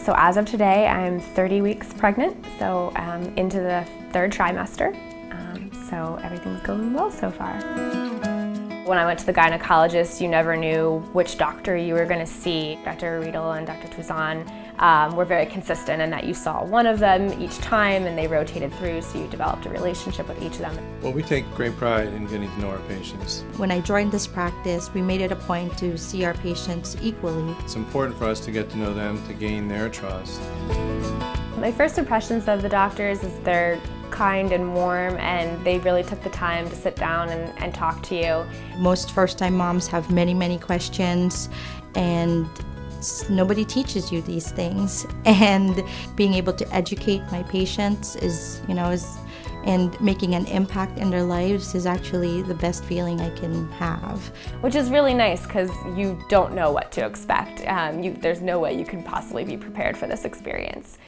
So as of today, I'm 30 weeks pregnant, so into the third trimester. So everything's going well so far. When I went to the gynecologist, you never knew which doctor you were going to see. Dr. Riedel and Dr. Touzan were very consistent in that you saw one of them each time and they rotated through, so you developed a relationship with each of them. Well, we take great pride in getting to know our patients. When I joined this practice, we made it a point to see our patients equally. It's important for us to get to know them, to gain their trust. My first impressions of the doctors is they're kind and warm, and they really took the time to sit down and talk to you. Most first-time moms have many questions, and nobody teaches you these things. And being able to educate my patients and making an impact in their lives is actually the best feeling I can have. Which is really nice because you don't know what to expect. There's no way you could possibly be prepared for this experience.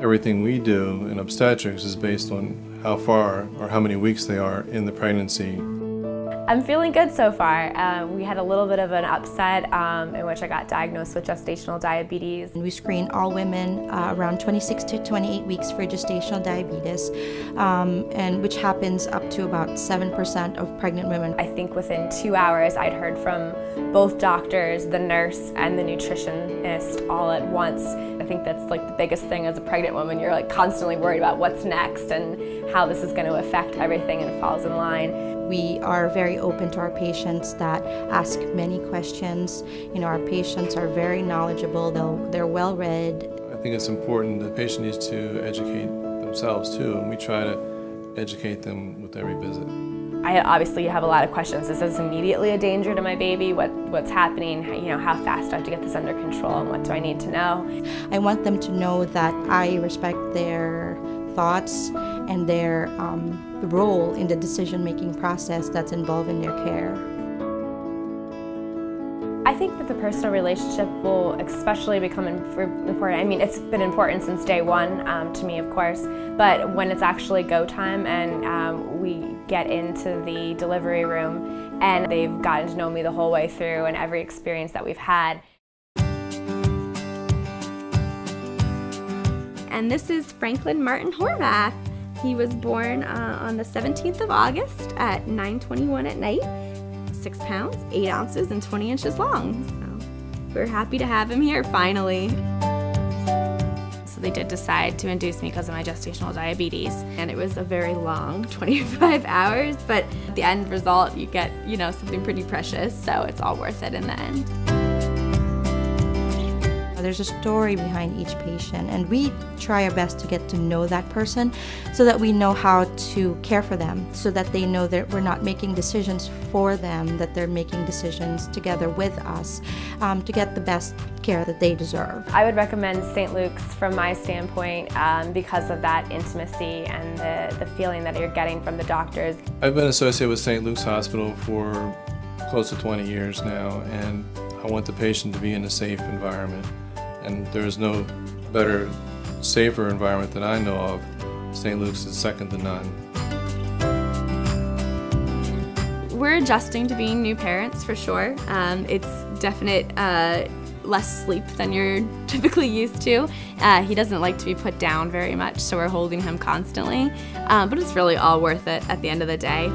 Everything we do in obstetrics is based on how far or how many weeks they are in the pregnancy. I'm feeling good so far. We had a little bit of an upset in which I got diagnosed with gestational diabetes. We screen all women around 26 to 28 weeks for gestational diabetes, and which happens up to about 7% of pregnant women. I think within 2 hours I'd heard from both doctors, the nurse, and the nutritionist all at once. I think that's like the biggest thing as a pregnant woman. You're like constantly worried about what's next and how this is going to affect everything, and it falls in line. We are very open to our patients that ask many questions. Our patients are very knowledgeable, they're well read. I think it's important the patient needs to educate themselves too, and we try to educate them with every visit. I obviously have a lot of questions. Is this immediately a danger to my baby? What's happening? How fast do I have to get this under control, and what do I need to know? I want them to know that I respect their thoughts and their role in the decision-making process that's involved in their care. I think that the personal relationship will especially become important. I mean, it's been important since day one to me, of course, but when it's actually go time and we get into the delivery room and they've gotten to know me the whole way through and every experience that we've had. And this is Franklin Martin Horvath. He was born on the 17th of August at 9:21 at night, 6 pounds, 8 ounces, and 20 inches long. So we're happy to have him here finally. So they did decide to induce me because of my gestational diabetes. And it was a very long 25 hours, but at the end result, you get, something pretty precious. So it's all worth it in the end. There's a story behind each patient, and we try our best to get to know that person so that we know how to care for them, so that they know that we're not making decisions for them, that they're making decisions together with us to get the best care that they deserve. I would recommend St. Luke's from my standpoint because of that intimacy and the feeling that you're getting from the doctors. I've been associated with St. Luke's Hospital for close to 20 years now, and I want the patient to be in a safe environment. And there's no better, safer environment that I know of. St. Luke's is second to none. We're adjusting to being new parents for sure. It's definite less sleep than you're typically used to. He doesn't like to be put down very much, so we're holding him constantly. But it's really all worth it at the end of the day.